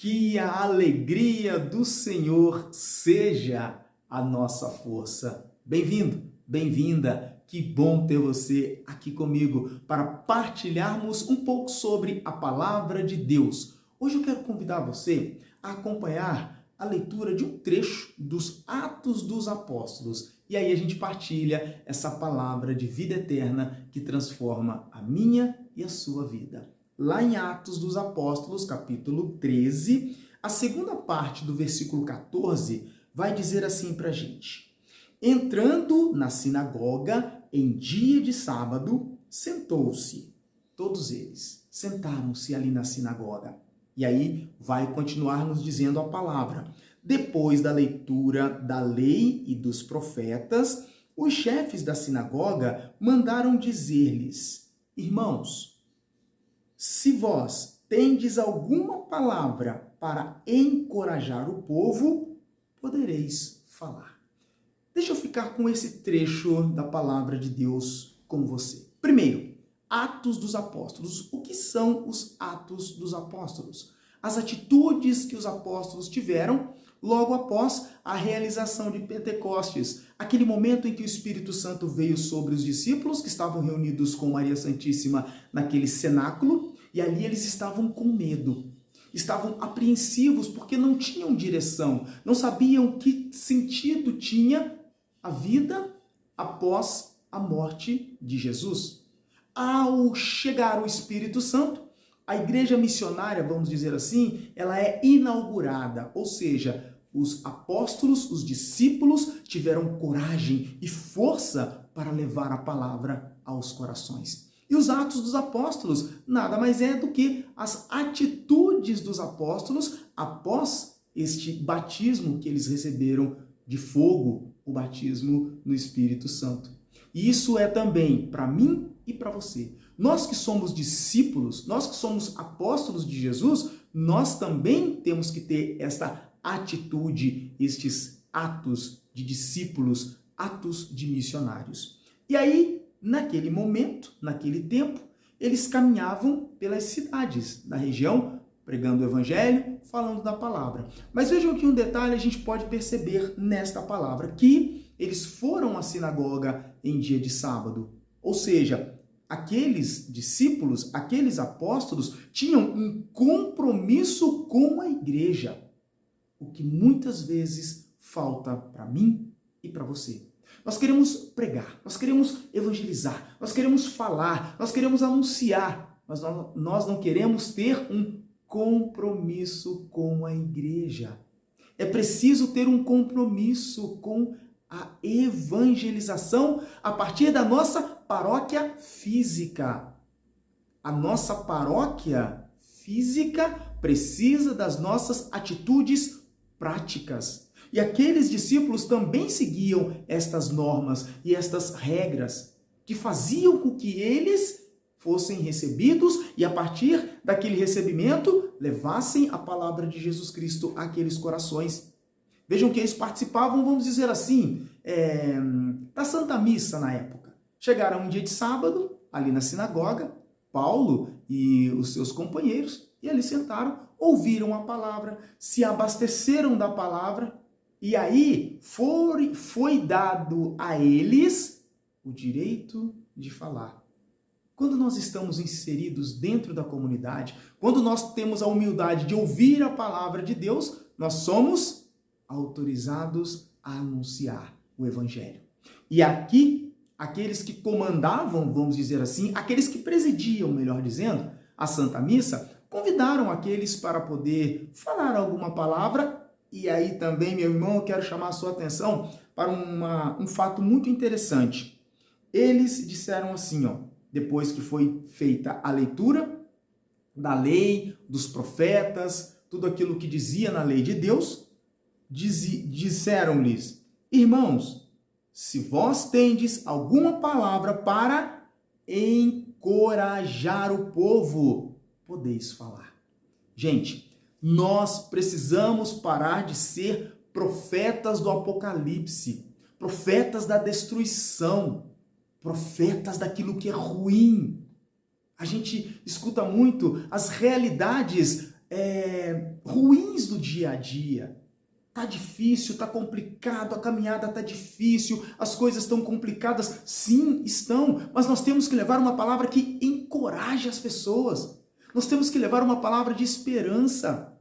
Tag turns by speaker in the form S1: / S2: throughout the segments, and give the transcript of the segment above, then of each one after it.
S1: Que a alegria do Senhor seja a nossa força. Bem-vindo, bem-vinda. Que bom ter você aqui comigo para partilharmos um pouco sobre a palavra de Deus. Hoje eu quero convidar você a acompanhar a leitura de um trecho dos Atos dos Apóstolos. E aí a gente partilha essa palavra de vida eterna que transforma a minha e a sua vida. Lá em Atos dos Apóstolos, capítulo 13, a segunda parte do versículo 14 vai dizer assim para a gente: entrando na sinagoga em dia de sábado, sentou-se. Todos eles sentaram-se ali na sinagoga. E aí vai continuar nos dizendo a palavra. Depois da leitura da lei e dos profetas, os chefes da sinagoga mandaram dizer-lhes: irmãos, se vós tendes alguma palavra para encorajar o povo, podereis falar. Deixa eu ficar com esse trecho da palavra de Deus com você. Primeiro, Atos dos Apóstolos. O que são os Atos dos Apóstolos? As atitudes que os apóstolos tiveram logo após a realização de Pentecostes, aquele momento em que o Espírito Santo veio sobre os discípulos que estavam reunidos com Maria Santíssima naquele cenáculo, e ali eles estavam com medo, estavam apreensivos porque não tinham direção, não sabiam que sentido tinha a vida após a morte de Jesus. Ao chegar o Espírito Santo, a igreja missionária, vamos dizer assim, ela é inaugurada, ou seja, os apóstolos, os discípulos tiveram coragem e força para levar a palavra aos corações. E os Atos dos Apóstolos nada mais é do que as atitudes dos apóstolos após este batismo que eles receberam de fogo, o batismo no Espírito Santo. E isso é também para mim e para você. Nós que somos discípulos, nós que somos apóstolos de Jesus, nós também temos que ter esta atitude, estes atos de discípulos, atos de missionários. E aí, naquele momento, naquele tempo, eles caminhavam pelas cidades da região, pregando o evangelho, falando da palavra. Mas vejam que um detalhe a gente pode perceber nesta palavra, que eles foram à sinagoga em dia de sábado. Ou seja, aqueles discípulos, aqueles apóstolos, tinham um compromisso com a igreja, o que muitas vezes falta para mim e para você. Nós queremos pregar, nós queremos evangelizar, nós queremos falar, nós queremos anunciar, mas nós não queremos ter um compromisso com a igreja. É preciso ter um compromisso com a evangelização a partir da nossa paróquia física. A nossa paróquia física precisa das nossas atitudes práticas. E aqueles discípulos também seguiam estas normas e estas regras que faziam com que eles fossem recebidos e, a partir daquele recebimento, levassem a palavra de Jesus Cristo àqueles corações. Vejam que eles participavam, vamos dizer assim, da Santa Missa na época. Chegaram um dia de sábado, ali na sinagoga, Paulo e os seus companheiros, e ali sentaram, ouviram a palavra, se abasteceram da palavra, e aí foi dado a eles o direito de falar. Quando nós estamos inseridos dentro da comunidade, quando nós temos a humildade de ouvir a palavra de Deus, nós somos autorizados a anunciar o evangelho. E aqui, aqueles que comandavam, vamos dizer assim, aqueles que presidiam, melhor dizendo, a Santa Missa, convidaram aqueles para poder falar alguma palavra. E aí também, meu irmão, eu quero chamar a sua atenção para um fato muito interessante. Eles disseram assim, depois que foi feita a leitura da lei, dos profetas, tudo aquilo que dizia na lei de Deus, disseram-lhes: irmãos, se vós tendes alguma palavra para encorajar o povo, podeis falar. Gente, nós precisamos parar de ser profetas do Apocalipse, profetas da destruição, profetas daquilo que é ruim. A gente escuta muito as realidades ruins do dia a dia. Tá difícil, tá complicado, a caminhada tá difícil, as coisas estão complicadas. Sim, estão, mas nós temos que levar uma palavra que encoraje as pessoas. Nós temos que levar uma palavra de esperança.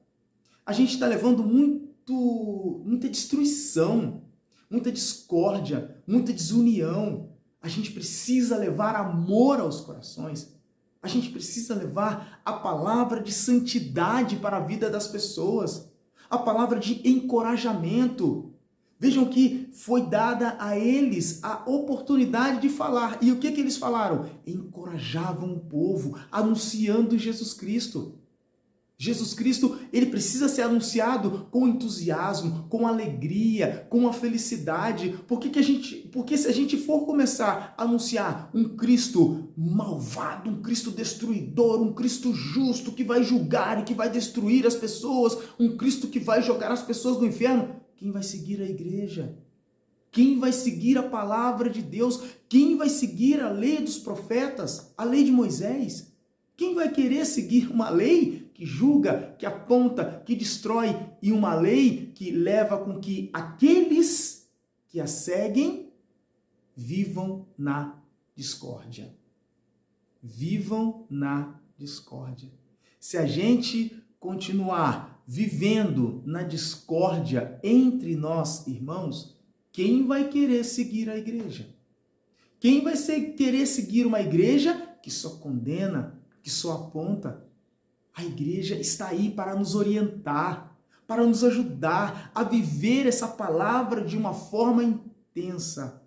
S1: A gente está levando muita destruição, muita discórdia, muita desunião. A gente precisa levar amor aos corações. A gente precisa levar a palavra de santidade para a vida das pessoas. A palavra de encorajamento. Vejam que foi dada a eles a oportunidade de falar. E o que eles falaram? Encorajavam o povo, anunciando Jesus Cristo. Jesus Cristo, ele precisa ser anunciado com entusiasmo, com alegria, com a felicidade. Porque se a gente for começar a anunciar um Cristo malvado, um Cristo destruidor, um Cristo justo que vai julgar e que vai destruir as pessoas, um Cristo que vai jogar as pessoas no inferno, quem vai seguir a igreja? Quem vai seguir a palavra de Deus? Quem vai seguir a lei dos profetas, a lei de Moisés? Quem vai querer seguir uma lei que julga, que aponta, que destrói, e uma lei que leva com que aqueles que a seguem vivam na discórdia? Vivam na discórdia. Se a gente continuar vivendo na discórdia entre nós, irmãos, quem vai querer seguir a igreja? Quem vai querer seguir uma igreja que só condena, que só aponta? A igreja está aí para nos orientar, para nos ajudar a viver essa palavra de uma forma intensa.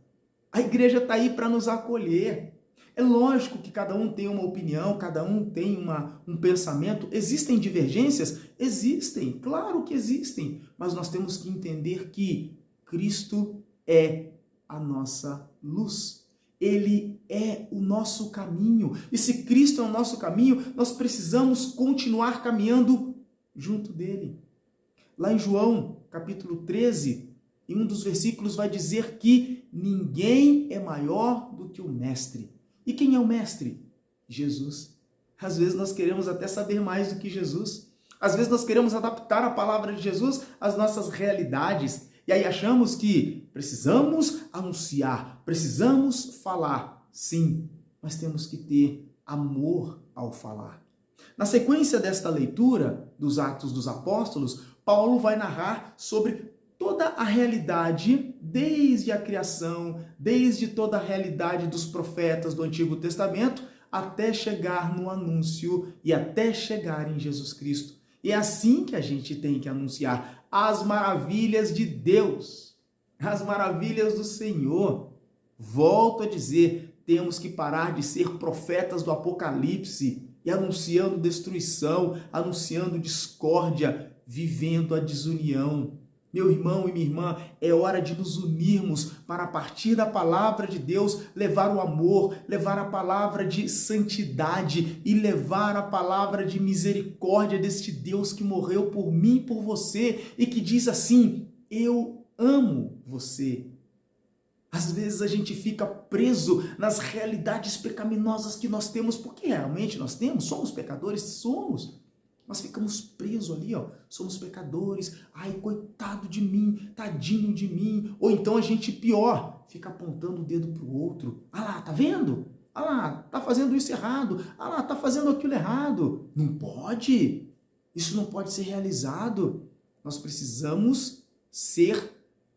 S1: A igreja está aí para nos acolher. É lógico que cada um tem uma opinião, cada um tem um pensamento. Existem divergências? Existem, claro que existem. Mas nós temos que entender que Cristo é a nossa luz. Ele é o nosso caminho. E se Cristo é o nosso caminho, nós precisamos continuar caminhando junto dele. Lá em João, capítulo 13, em um dos versículos vai dizer que ninguém é maior do que o mestre. E quem é o mestre? Jesus. Às vezes nós queremos até saber mais do que Jesus. Às vezes nós queremos adaptar a palavra de Jesus às nossas realidades. E aí achamos que precisamos anunciar, precisamos falar. Sim, mas temos que ter amor ao falar. Na sequência desta leitura dos Atos dos Apóstolos, Paulo vai narrar sobre toda a realidade, desde a criação, desde toda a realidade dos profetas do Antigo Testamento, até chegar no anúncio e até chegar em Jesus Cristo. E é assim que a gente tem que anunciar as maravilhas de Deus, as maravilhas do Senhor. Volto a dizer, temos que parar de ser profetas do Apocalipse e anunciando destruição, anunciando discórdia, vivendo a desunião. Meu irmão e minha irmã, é hora de nos unirmos para, a partir da palavra de Deus, levar o amor, levar a palavra de santidade e levar a palavra de misericórdia deste Deus que morreu por mim e por você e que diz assim: eu amo você. Às vezes a gente fica preso nas realidades pecaminosas que nós temos, porque realmente nós temos, somos pecadores, somos. Nós ficamos presos ali, ó. Somos pecadores. Ai, coitado de mim, tadinho de mim. Ou então a gente, pior, fica apontando o dedo para o outro. Ah lá, tá vendo? Ah lá, tá fazendo isso errado. Ah lá, tá fazendo aquilo errado. Não pode. Isso não pode ser realizado. Nós precisamos ser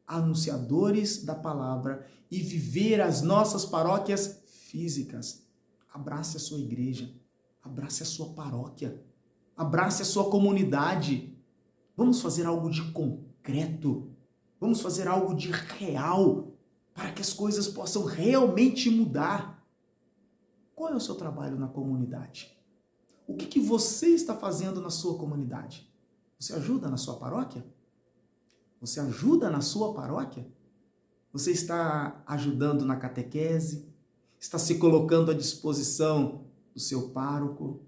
S1: anunciadores da palavra e viver as nossas paróquias físicas. Abrace a sua igreja. Abrace a sua paróquia. Abrace a sua comunidade. Vamos fazer algo de concreto. Vamos fazer algo de real para que as coisas possam realmente mudar. Qual é o seu trabalho na comunidade? O que você está fazendo na sua comunidade? Você ajuda na sua paróquia? Você ajuda na sua paróquia? Você está ajudando na catequese? Está se colocando à disposição do seu pároco?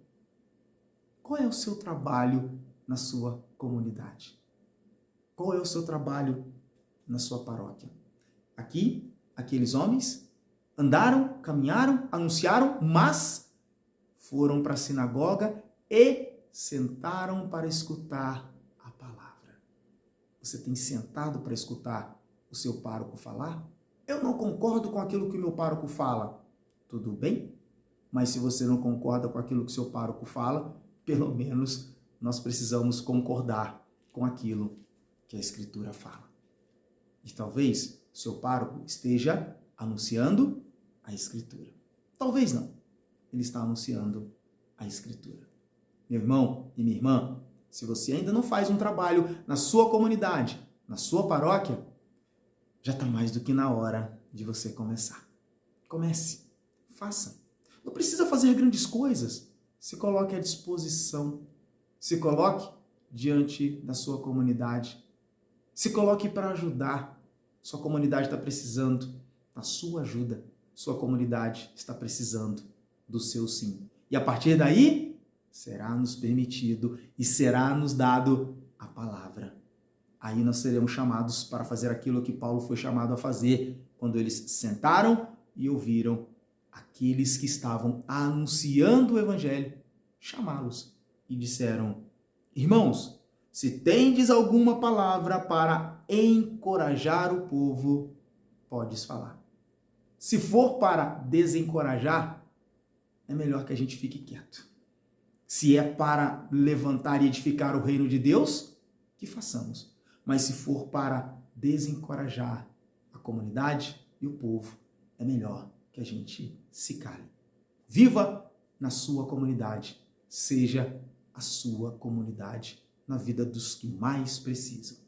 S1: Qual é o seu trabalho na sua comunidade? Qual é o seu trabalho na sua paróquia? Aqui, aqueles homens andaram, caminharam, anunciaram, mas foram para a sinagoga e sentaram para escutar Você tem sentado para escutar o seu pároco falar? Eu não concordo com aquilo que o meu pároco fala. Tudo bem? Mas se você não concorda com aquilo que o seu pároco fala, pelo menos nós precisamos concordar com aquilo que a Escritura fala. E talvez o seu pároco esteja anunciando a Escritura. Talvez não. Ele está anunciando a Escritura. Meu irmão e minha irmã, se você ainda não faz um trabalho na sua comunidade, na sua paróquia, já está mais do que na hora de você começar. Comece, faça. Não precisa fazer grandes coisas. Se coloque à disposição. Se coloque diante da sua comunidade. Se coloque para ajudar. Sua comunidade está precisando da sua ajuda. Sua comunidade está precisando do seu sim. E a partir daí, será nos permitido e será nos dado a palavra. Aí nós seremos chamados para fazer aquilo que Paulo foi chamado a fazer quando eles sentaram e ouviram aqueles que estavam anunciando o evangelho, chamá-los e disseram: irmãos, se tendes alguma palavra para encorajar o povo, podes falar. Se for para desencorajar, é melhor que a gente fique quieto. Se é para levantar e edificar o reino de Deus, que façamos. Mas se for para desencorajar a comunidade e o povo, é melhor que a gente se cale. Viva na sua comunidade. Seja a sua comunidade na vida dos que mais precisam.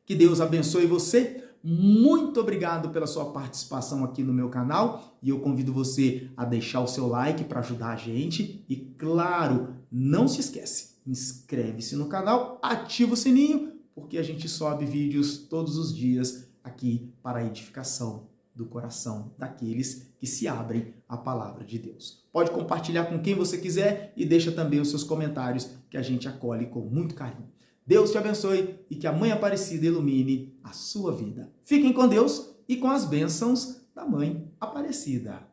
S1: Que Deus abençoe você. Muito obrigado pela sua participação aqui no meu canal e eu convido você a deixar o seu like para ajudar a gente e, claro, não se esquece, inscreve-se no canal, ativa o sininho, porque a gente sobe vídeos todos os dias aqui para a edificação do coração daqueles que se abrem à palavra de Deus. Pode compartilhar com quem você quiser e deixa também os seus comentários que a gente acolhe com muito carinho. Deus te abençoe e que a Mãe Aparecida ilumine a sua vida. Fiquem com Deus e com as bênçãos da Mãe Aparecida.